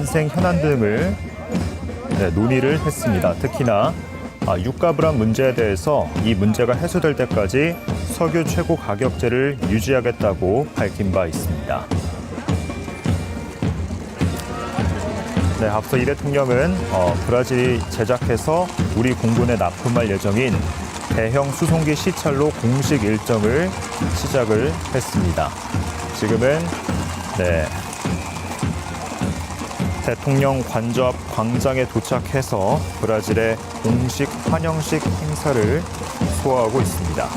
민생 현안 등을 논의를 했습니다. 특히나 유가 불안 문제에 대해서 이 문제가 해소될 때까지 석유 최고 가격제를 유지하겠다고 밝힌 바 있습니다. 네, 앞서 이 대통령은 브라질이 제작해서 우리 공군에 납품할 예정인 대형 수송기 시찰로 공식 일정을 시작을 했습니다. 지금은 대통령 관저 앞 광장에 도착해서 브라질의 공식 환영식 행사를 소화하고 있습니다.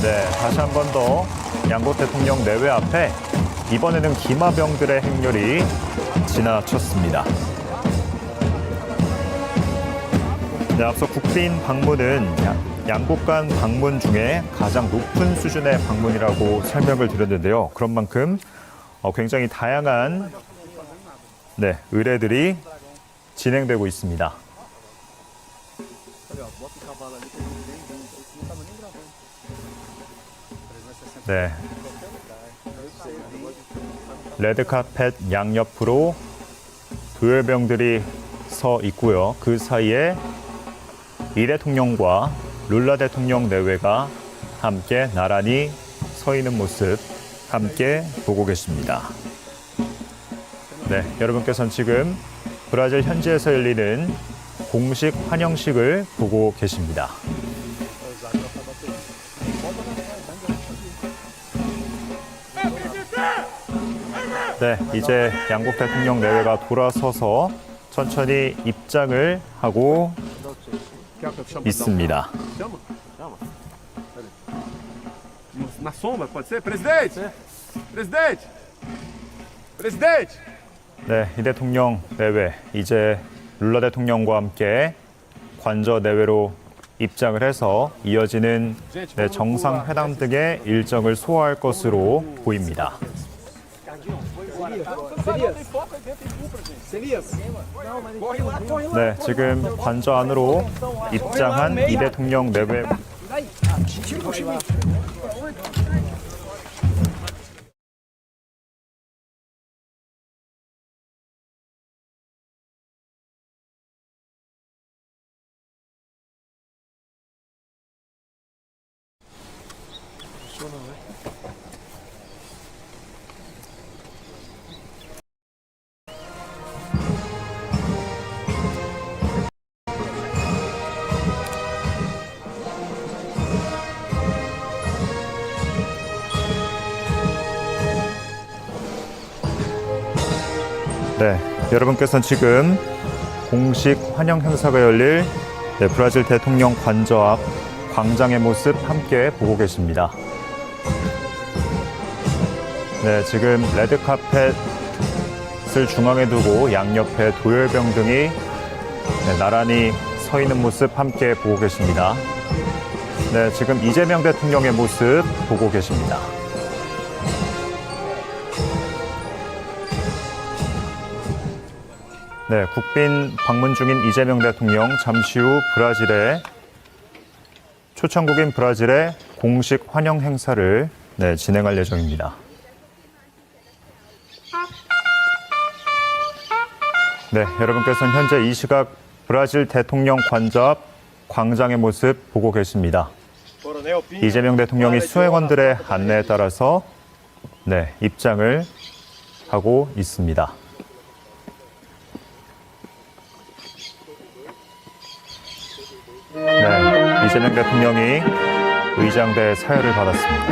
네, 다시 한 번 더 양국 대통령 내외 앞에 이번에는 기마병들의 행렬이 지나쳤습니다. 네, 앞서 국빈 방문은 양국 간 방문 중에 가장 높은 수준의 방문이라고 설명을 드렸는데요. 그런 만큼 굉장히 다양한 의례들이 진행되고 있습니다. 네. 레드카펫 양옆으로 도열병들이 서 있고요. 그 사이에 이 대통령과 룰라 대통령 내외가 함께 나란히 서 있는 모습 함께 보고 계십니다. 네, 여러분께서는 지금 브라질 현지에서 열리는 공식 환영식을 보고 계십니다. 네, 이제 양국 대통령 내외가 돌아서서 천천히 입장을 하고 있습니다. Na sombra, pode ser? Presidente! Presidente! Presidente! 네, 이 대통령 내외 이제 룰라 대통령과 함께 관저 내외로 입장을 해서 이어지는 정상회담 등의 일정을 소화할 것으로 보입니다. 네, 지금 관저 안으로 입장한 이 대통령 내외 네, 여러분께서는 지금 공식 환영 행사가 열릴 브라질 대통령 관저 앞 광장의 모습 함께 보고 계십니다. 네, 지금 레드카펫을 중앙에 두고 양옆에 도열병 등이 나란히 서 있는 모습 함께 보고 계십니다. 네, 지금 이재명 대통령의 모습 보고 계십니다. 네, 국빈 방문 중인 이재명 대통령 잠시 후 초청국인 브라질의 공식 환영 행사를 진행할 예정입니다. 네, 여러분께서는 현재 이 시각 브라질 대통령 관저 앞 광장의 모습 보고 계십니다. 이재명 대통령이 수행원들의 안내에 따라서 입장을 하고 있습니다. 네, 이재명 대통령이 의장대 사열을 받았습니다.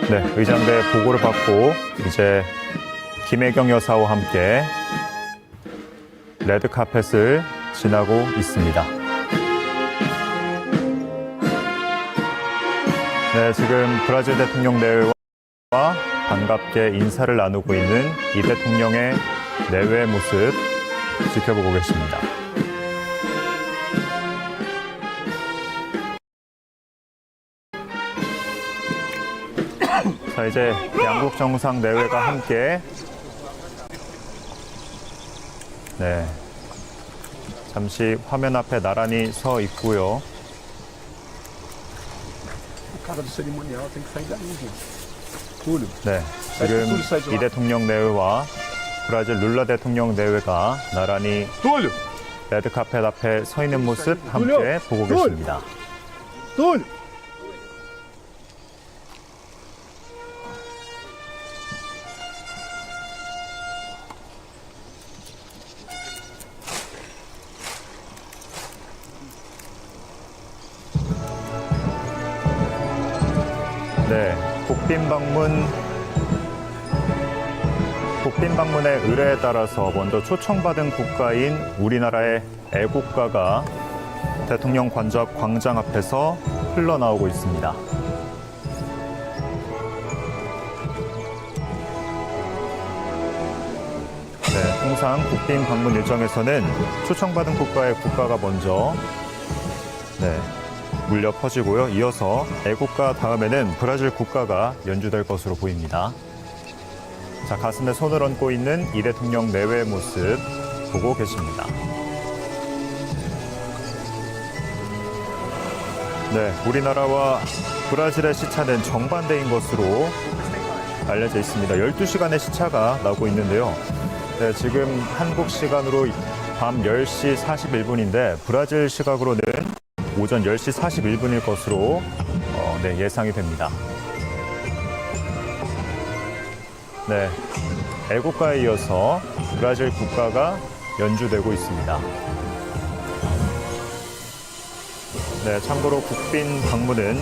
네, 의장대 보고를 받고 이제 김혜경 여사와 함께 레드카펫을 지나고 있습니다. 네, 지금 브라질 대통령 내외와 반갑게 인사를 나누고 있는 이 대통령의 내외 모습 지켜보고 계십니다. 자, 이제 양국 정상 내외가 함께 잠시 화면 앞에 나란히 서 있고요. cara do cerimonial tem que sair daí, gente. Túlio. 네, 지금 이 대통령 내외와 브라질 룰라 대통령 내외가 나란히 Túlio! 레드카펫 앞에 서 있는 모습 함께 보고 계십니다. Túlio! 네, 국빈 방문의 의뢰에 따라서 먼저 초청받은 국가인 우리나라의 애국가가 대통령 관저 광장 앞에서 흘러나오고 있습니다. 네, 통상 국빈 방문 일정에서는 초청받은 국가의 국가가 먼저 울려 퍼지고요. 이어서 애국가 다음에는 브라질 국가가 연주될 것으로 보입니다. 자, 가슴에 손을 얹고 있는 이 대통령 내외의 모습 보고 계십니다. 네, 우리나라와 브라질의 시차는 정반대인 것으로 알려져 있습니다. 12시간의 시차가 나고 있는데요. 네, 지금 한국 시간으로 밤 10시 41분인데 브라질 시각으로는 오전 10시 41분일 것으로 예상이 됩니다. 네, 애국가에 이어서 브라질 국가가 연주되고 있습니다. 네, 참고로 국빈 방문은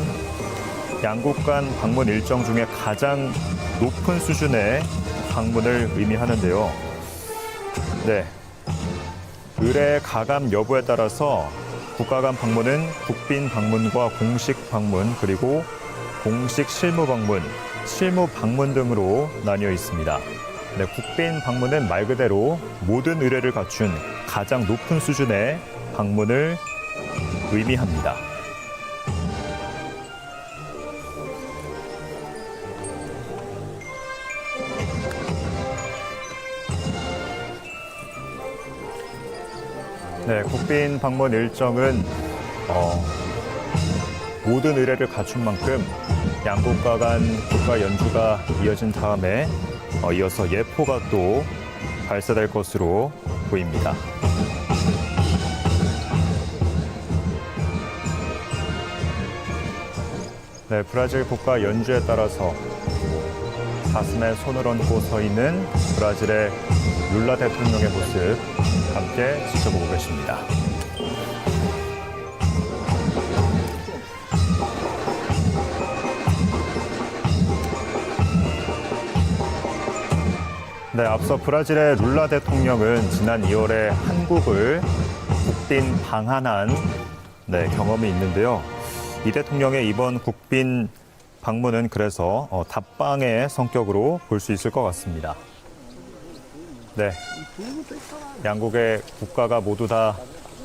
양국 간 방문 일정 중에 가장 높은 수준의 방문을 의미하는데요. 네, 의뢰 가감 여부에 따라서 국가 간 방문은 국빈 방문과 공식 방문, 그리고 공식 실무 방문, 실무 방문 등으로 나뉘어 있습니다. 네, 국빈 방문은 말 그대로 모든 의뢰를 갖춘 가장 높은 수준의 방문을 의미합니다. 네, 국빈 방문 일정은 모든 의뢰를 갖춘 만큼 양국가 간 국가 연주가 이어진 다음에 이어서 예포가 또 발사될 것으로 보입니다. 네, 브라질 국가 연주에 따라서 가슴에 손을 얹고 서 있는 브라질의 룰라 대통령의 모습 함께 지켜보고 계십니다. 네, 앞서 브라질의 룰라 대통령은 지난 2월에 한국을 국빈 방한한 경험이 있는데요. 이 대통령의 이번 국빈 방문은 그래서 답방의 성격으로 볼 수 있을 것 같습니다. 네, 양국의 국가가 모두 다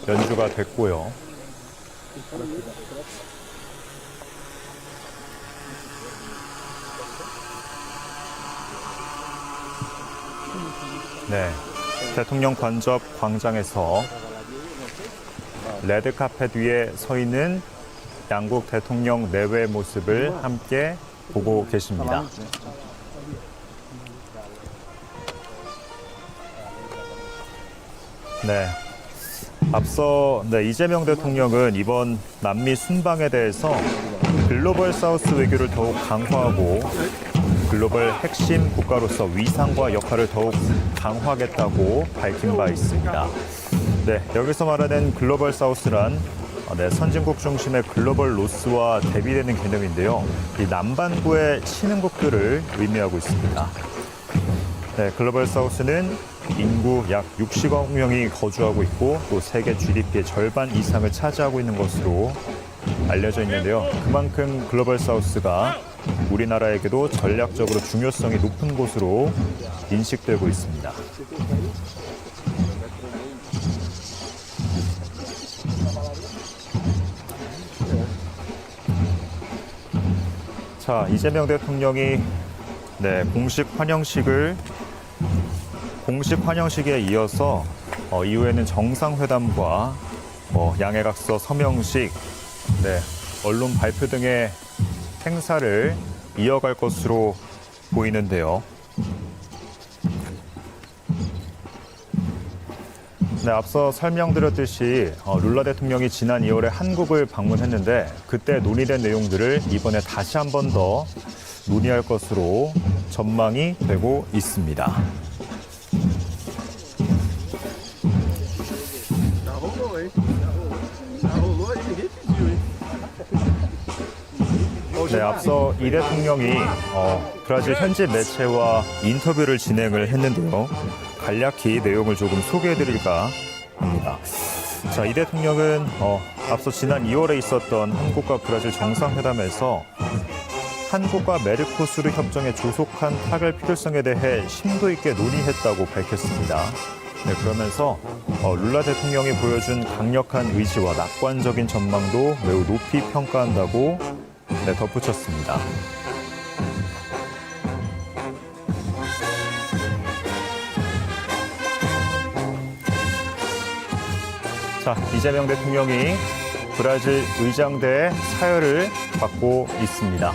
연주가 됐고요. 네, 대통령 관저 광장에서 레드카펫 위에 서 있는 양국 대통령 내외 모습을 함께 보고 계십니다. 네, 앞서 이재명 대통령은 이번 남미 순방에 대해서 글로벌 사우스 외교를 더욱 강화하고 글로벌 핵심 국가로서 위상과 역할을 더욱 강화하겠다고 밝힌 바 있습니다. 네, 여기서 말하는 글로벌 사우스란 선진국 중심의 글로벌 노스와 대비되는 개념인데요. 이 남반구의 신흥국들을 의미하고 있습니다. 네, 글로벌 사우스는 인구 약 60억 명이 거주하고 있고 또 세계 GDP의 절반 이상을 차지하고 있는 것으로 알려져 있는데요. 그만큼 글로벌 사우스가 우리나라에게도 전략적으로 중요성이 높은 곳으로 인식되고 있습니다. 자, 이재명 대통령이 공식 환영식에 이어서 이후에는 정상회담과 양해각서 서명식, 언론 발표 등의 행사를 이어갈 것으로 보이는데요. 네, 앞서 설명드렸듯이 룰라 대통령이 지난 2월에 한국을 방문했는데 그때 논의된 내용들을 이번에 다시 한 번 더 논의할 것으로 전망이 되고 있습니다. Já rolou, hein? Já rolou aí, ninguém pediu, hein? 네, 앞서 이 대통령이 브라질 현지 매체와 인터뷰를 진행을 했는데요. 간략히 내용을 조금 소개해드릴까 합니다. 자, 이 대통령은 앞서 지난 2월에 있었던 한국과 브라질 정상회담에서 한국과 메르코수르 협정에 조속한 타결 필요성에 대해 심도 있게 논의했다고 밝혔습니다. 네, 그러면서 룰라 대통령이 보여준 강력한 의지와 낙관적인 전망도 매우 높이 평가한다고 덧붙였습니다. 자, 이재명 대통령이 브라질 의장대의 사열을 받고 있습니다.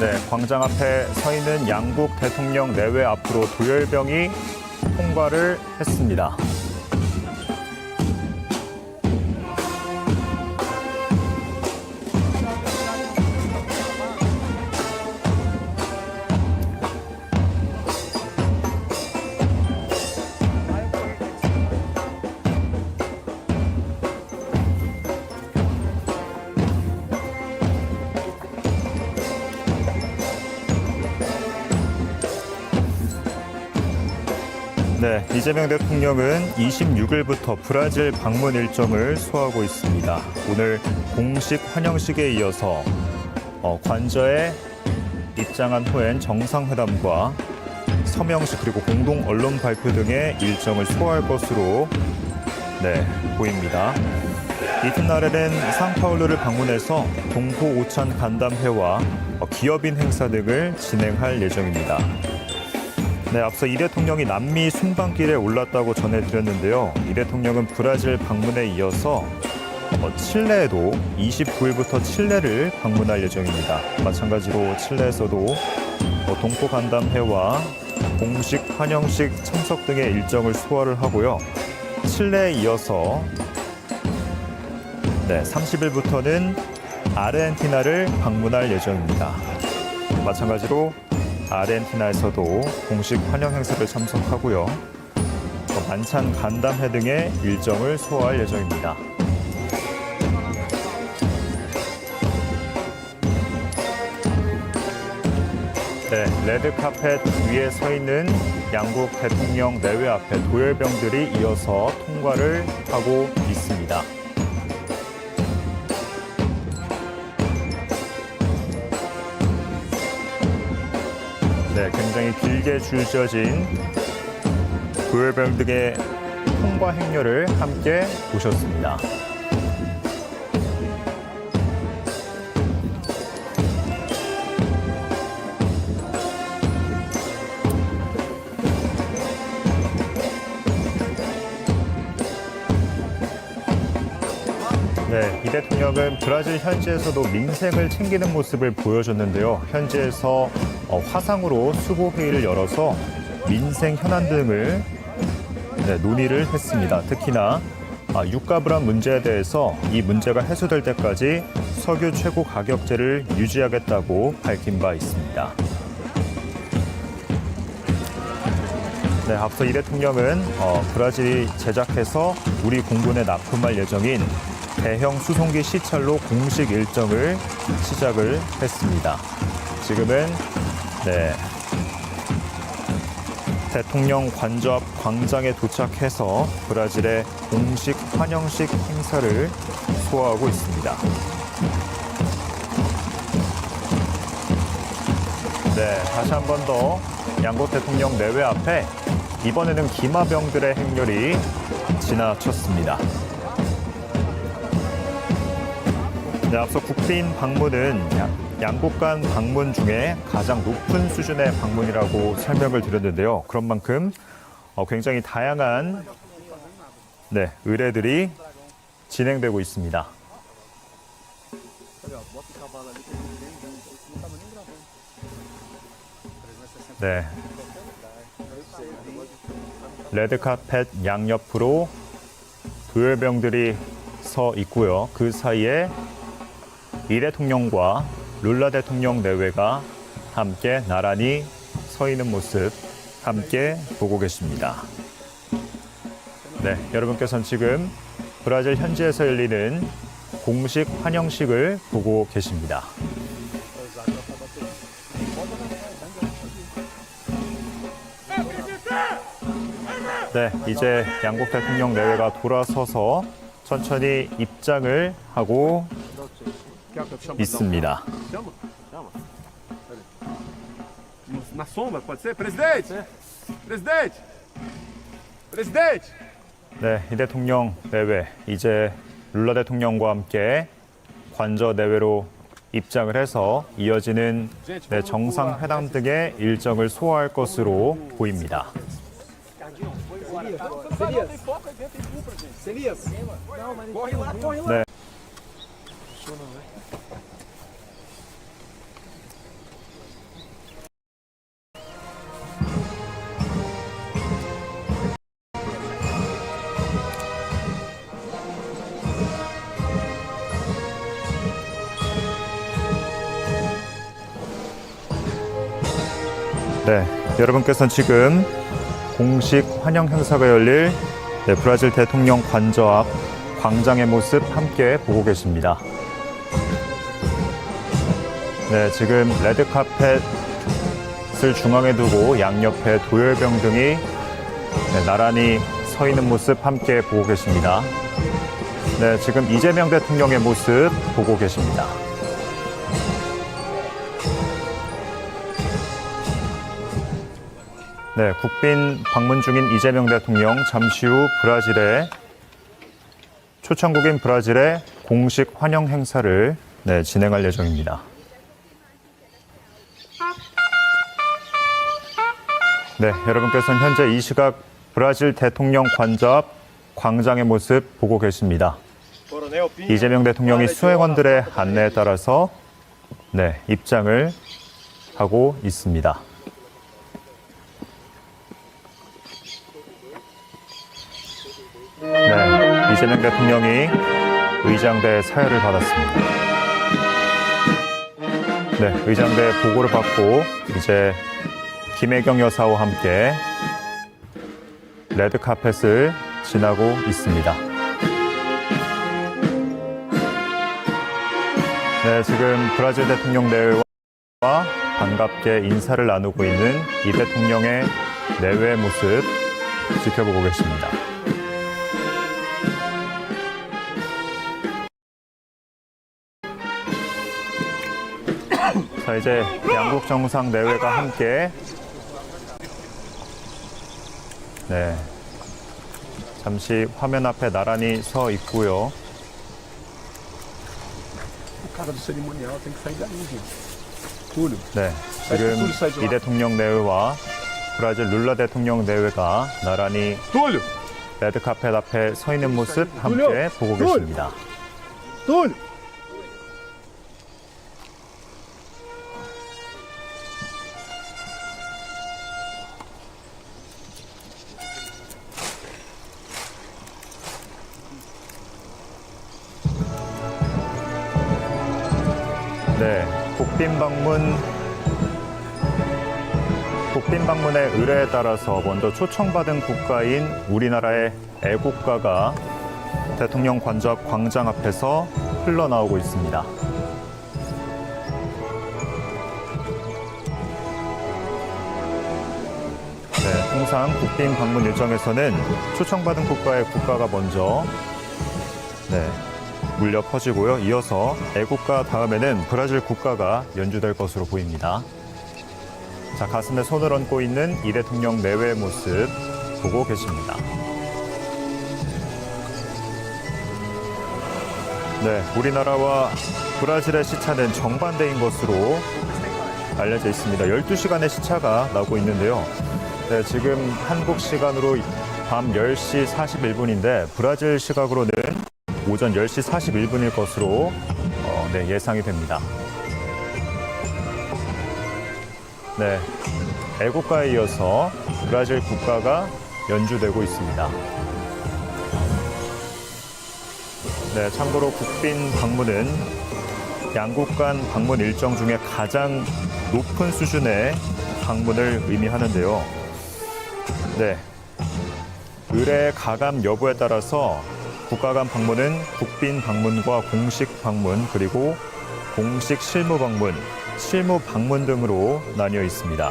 네, 광장 앞에 서 있는 양국 대통령 내외 앞으로 도열병이 통과를 했습니다. 네, 이재명 대통령은 26일부터 브라질 방문 일정을 소화하고 있습니다. 오늘 공식 환영식에 이어서 관저에 입장한 후엔 정상회담과 서명식 그리고 공동 언론 발표 등의 일정을 소화할 것으로 보입니다. 이튿날에는 상파울루를 방문해서 동포 오찬 간담회와 기업인 행사 등을 진행할 예정입니다. 네, 앞서 이 대통령이 남미 순방길에 올랐다고 전해드렸는데요. 이 대통령은 브라질 방문에 이어서 칠레에도 29일부터 칠레를 방문할 예정입니다. 마찬가지로 칠레에서도 동포 간담회와 공식 환영식 참석 등의 일정을 소화를 하고요. 칠레에 이어서 30일부터는 아르헨티나를 방문할 예정입니다. 마찬가지로 아르헨티나에서도 공식 환영 행사를 참석하고요. 만찬 간담회 등의 일정을 소화할 예정입니다. 네, 레드카펫 위에 서 있는 양국 대통령 내외 앞에 도열병들이 이어서 통과를 하고 있습니다. 네, 굉장히 길게 줄 지어진 도열병 등의 통과 행렬을 함께 보셨습니다. 네, 이 대통령은 브라질 현지에서도 민생을 챙기는 모습을 보여줬는데요. 현지에서 화상으로 수보회의를 열어서 민생 현안 등을 논의를 했습니다. 특히나 유가 불안 문제에 대해서 이 문제가 해소될 때까지 석유 최고 가격제를 유지하겠다고 밝힌 바 있습니다. 네, 앞서 이 대통령은 브라질이 제작해서 우리 공군에 납품할 예정인 대형 수송기 시찰로 공식 일정을 시작을 했습니다. 지금은 대통령 관저 앞 광장에 도착해서 브라질의 공식 환영식 행사를 소화하고 있습니다. 네, 다시 한 번 더 양국 대통령 내외 앞에 이번에는 기마병들의 행렬이 지나쳤습니다. 네, 앞서 국빈 방문은 양국 간 방문 중에 가장 높은 수준의 방문이라고 설명을 드렸는데요. 그런 만큼 굉장히 다양한 의례들이 진행되고 있습니다. 네. 레드카펫 양옆으로 도열병들이 서 있고요. 그 사이에 이 대통령과 룰라 대통령 내외가 함께 나란히 서 있는 모습 함께 보고 계십니다. 네, 여러분께서는 지금 브라질 현지에서 열리는 공식 환영식을 보고 계십니다. 네, 이제 양국 대통령 내외가 돌아서서 천천히 입장을 하고 있습니다. Chama? Chama. Na sombra, pode ser? Presidente! Presidente! Presidente! 네, 이 대통령 내외 이제 룰라 대통령과 함께 관저 내외로 입장을 해서 이어지는 정상회담 등의 일정을 소화할 것으로 보입니다. 네. 네, 여러분께서는 지금 공식 환영 행사가 열릴 브라질 대통령 관저 앞 광장의 모습 함께 보고 계십니다. 네, 지금 레드카펫을 중앙에 두고 양옆에 도열병 등이 나란히 서 있는 모습 함께 보고 계십니다. 네, 지금 이재명 대통령의 모습 보고 계십니다. 네, 국빈 방문 중인 이재명 대통령 잠시 후 초청국인 브라질의 공식 환영 행사를 진행할 예정입니다. 네, 여러분께서는 현재 이 시각 브라질 대통령 관저 앞 광장의 모습 보고 계십니다. 이재명 대통령이 수행원들의 안내에 따라서 입장을 하고 있습니다. 네, 이재명 대통령이 의장대 사열을 받았습니다. 네, 의장대 보고를 받고 이제 김혜경 여사와 함께 레드카펫을 지나고 있습니다. 네, 지금 브라질 대통령 내외와 반갑게 인사를 나누고 있는 이 대통령의 내외 모습 지켜보고 계십니다. 자, 이제 양국 정상 내외가 함께 잠시 화면 앞에 나란히 서 있고요. O cara do cerimonial tem que sair daí, gente. Túlio. 네, 지금 이 대통령 내외와 브라질 룰라 대통령 내외가 나란히 Túlio! 레드카펫 앞에 서 있는 모습 함께 보고 계십니다. Túlio! 네, 국빈 방문의 의뢰에 따라서 먼저 초청받은 국가인 우리나라의 애국가가 대통령 관저 앞 광장 앞에서 흘러나오고 있습니다. 네, 통상 국빈 방문 일정에서는 초청받은 국가의 국가가 먼저 울려 퍼지고요. 이어서 애국가 다음에는 브라질 국가가 연주될 것으로 보입니다. 자, 가슴에 손을 얹고 있는 이 대통령 내외의 모습 보고 계십니다. 네, 우리나라와 브라질의 시차는 정반대인 것으로 알려져 있습니다. 12시간의 시차가 나고 있는데요. 네, 지금 한국 시간으로 밤 10시 41분인데 브라질 시각으로는 오전 10시 41분일 것으로 네, 예상이 됩니다. 네, 애국가에 이어서 브라질 국가가 연주되고 있습니다. 네, 참고로 국빈 방문은 양국 간 방문 일정 중에 가장 높은 수준의 방문을 의미하는데요. 네, 의뢰 가감 여부에 따라서 국가 간 방문은 국빈 방문과 공식 방문 그리고 공식 실무 방문, 실무 방문 등으로 나뉘어 있습니다.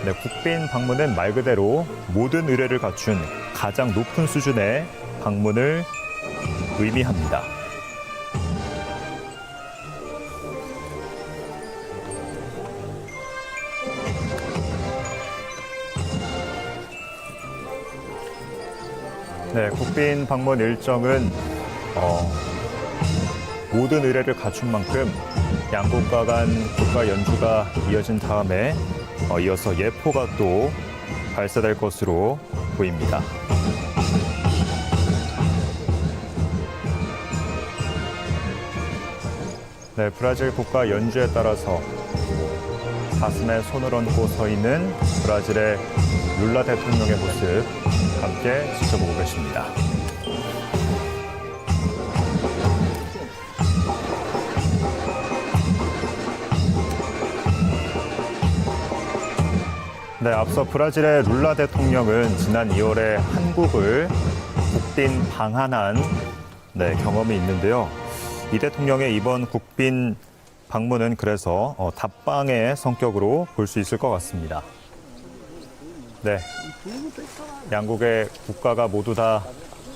네, 국빈 방문은 말 그대로 모든 의뢰를 갖춘 가장 높은 수준의 방문을 의미합니다. 네, 국빈 방문 일정은 모든 의뢰를 갖춘 만큼 양국가 간 국가 연주가 이어진 다음에 이어서 예포가 또 발사될 것으로 보입니다. 네, 브라질 국가 연주에 따라서 가슴에 손을 얹고 서 있는 브라질의 룰라 대통령의 모습 함께 지켜보고 계십니다. 네, 앞서 브라질의 룰라 대통령은 지난 2월에 한국을 국빈 방한한 경험이 있는데요. 이 대통령의 이번 국빈 방문은 그래서 답방의 성격으로 볼 수 있을 것 같습니다. 네, 양국의 국가가 모두 다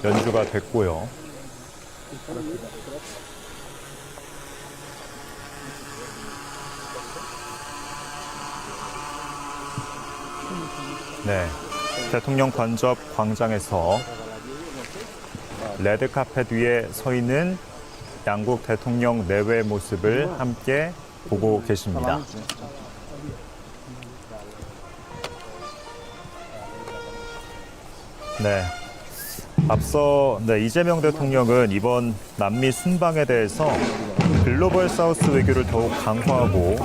연주가 됐고요. 네, 대통령 관접 광장에서 레드카펫 위에 서 있는 양국 대통령 내외 모습을 함께 보고 계십니다. 네, 앞서 이재명 대통령은 이번 남미 순방에 대해서 글로벌 사우스 외교를 더욱 강화하고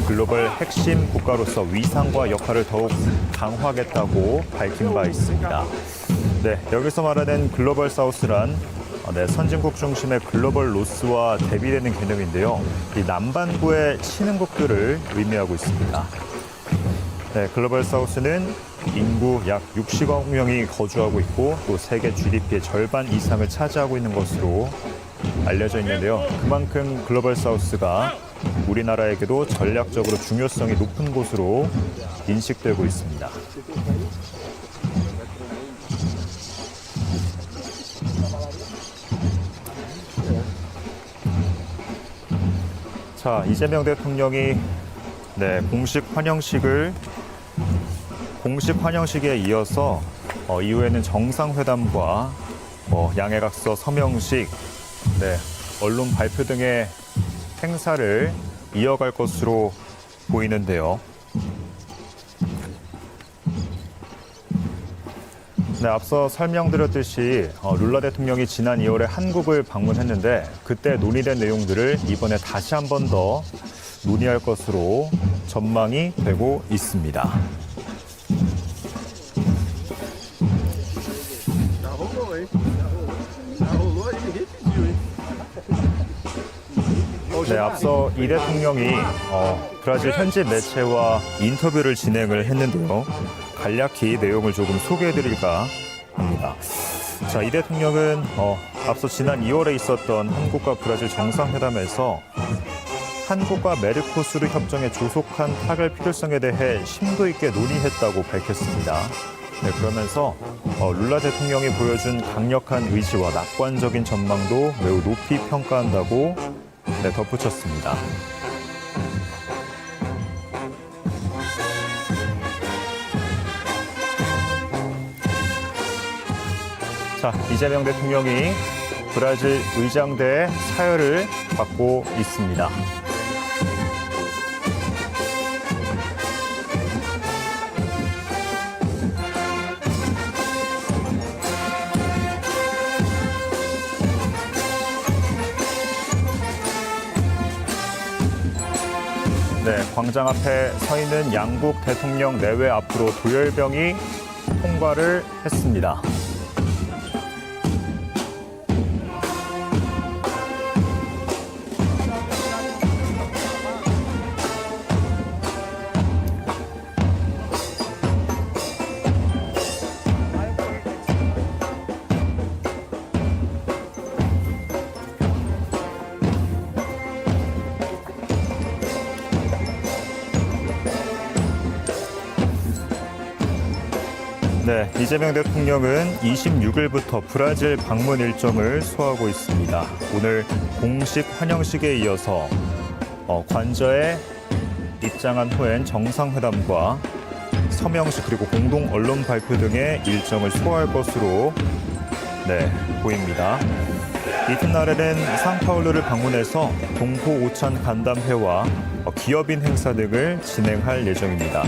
글로벌 핵심 국가로서 위상과 역할을 더욱 강화하겠다고 밝힌 바 있습니다. 네, 여기서 말하는 글로벌 사우스란 선진국 중심의 글로벌 노스와 대비되는 개념인데요. 이 남반구의 신흥국들을 의미하고 있습니다. 네, 글로벌 사우스는 인구 약 60억 명이 거주하고 있고 또 세계 GDP의 절반 이상을 차지하고 있는 것으로 알려져 있는데요. 그만큼 글로벌 사우스가 우리나라에게도 전략적으로 중요성이 높은 곳으로 인식되고 있습니다. 자, 이재명 대통령이 공식 환영식에 이어서 이후에는 정상회담과 양해각서 서명식, 언론 발표 등의 행사를 이어갈 것으로 보이는데요. 네, 앞서 설명드렸듯이 룰라 대통령이 지난 2월에 한국을 방문했는데 그때 논의된 내용들을 이번에 다시 한 번 더 논의할 것으로 전망이 되고 있습니다. 네, 앞서 이 대통령이 브라질 현지 매체와 인터뷰를 진행을 했는데요. 간략히 내용을 조금 소개해드릴까 합니다. 자, 이 대통령은 앞서 지난 2월에 있었던 한국과 브라질 정상회담에서 한국과 메르코수르 협정의 조속한 타결 필요성에 대해 심도 있게 논의했다고 밝혔습니다. 네, 그러면서 룰라 대통령이 보여준 강력한 의지와 낙관적인 전망도 매우 높이 평가한다고 덧붙였습니다. 자, 이재명 대통령이 브라질 의장대의 사열을 받고 있습니다. 네, 광장 앞에 서 있는 양국 대통령 내외 앞으로 도열병이 통과를 했습니다. 네, 이재명 대통령은 26일부터 브라질 방문 일정을 소화하고 있습니다. 오늘 공식 환영식에 이어서 관저에 입장한 후엔 정상회담과 서명식 그리고 공동 언론 발표 등의 일정을 소화할 것으로 보입니다. 이튿날에는 상파울루를 방문해서 동포 오찬 간담회와 기업인 행사 등을 진행할 예정입니다.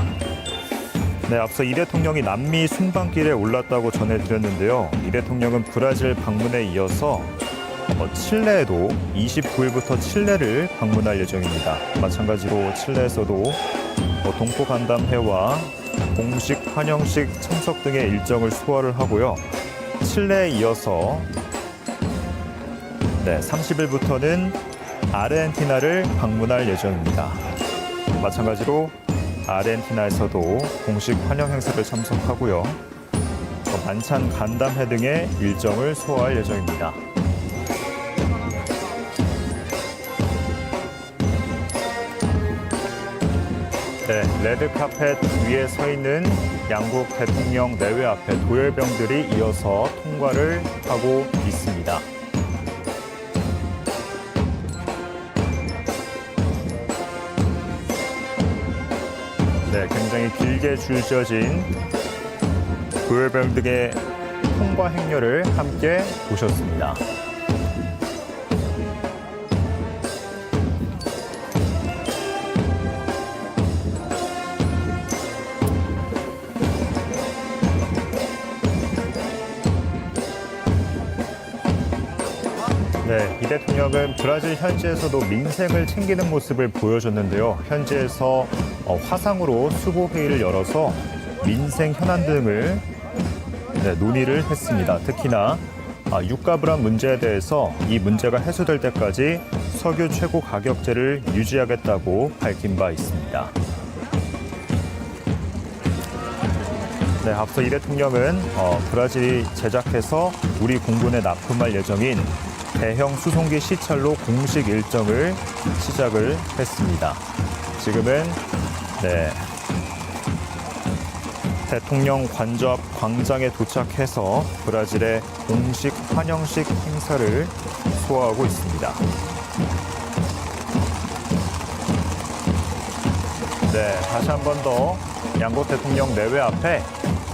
네, 앞서 이 대통령이 남미 순방길에 올랐다고 전해드렸는데요. 이 대통령은 브라질 방문에 이어서 칠레에도 29일부터 칠레를 방문할 예정입니다. 마찬가지로 칠레에서도 동포 간담회와 공식 환영식 참석 등의 일정을 소화를 하고요. 칠레에 이어서 30일부터는 아르헨티나를 방문할 예정입니다. 마찬가지로 아르헨티나에서도 공식 환영 행사를 참석하고요. 만찬 간담회 등의 일정을 소화할 예정입니다. 네, 레드카펫 위에 서 있는 양국 대통령 내외 앞에 도열병들이 이어서 통과를 하고 있습니다. 네, 굉장히 길게 줄져진 도열병 등의 통과 행렬을 함께 보셨습니다. 네, 이 대통령은 브라질 현지에서도 민생을 챙기는 모습을 보여줬는데요. 현지에서 화상으로 수보 회의를 열어서 민생 현안 등을 논의를 했습니다. 특히나 유가 불안 문제에 대해서 이 문제가 해소될 때까지 석유 최고 가격제를 유지하겠다고 밝힌 바 있습니다. 네, 앞서 이 대통령은 브라질이 제작해서 우리 공군에 납품할 예정인 대형 수송기 시찰로 공식 일정을 시작을 했습니다. 지금은 대통령 관저 앞 광장에 도착해서 브라질의 공식 환영식 행사를 소화하고 있습니다. 네, 다시 한 번 더 양국 대통령 내외 앞에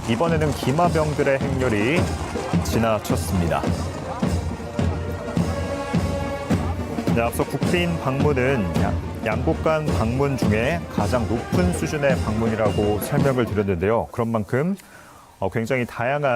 이번에는 기마병들의 행렬이 지나쳤습니다. 네, 앞서 국빈 방문은 양국 간 방문 중에 가장 높은 수준의 방문이라고 설명을 드렸는데요. 그런 만큼 굉장히 다양한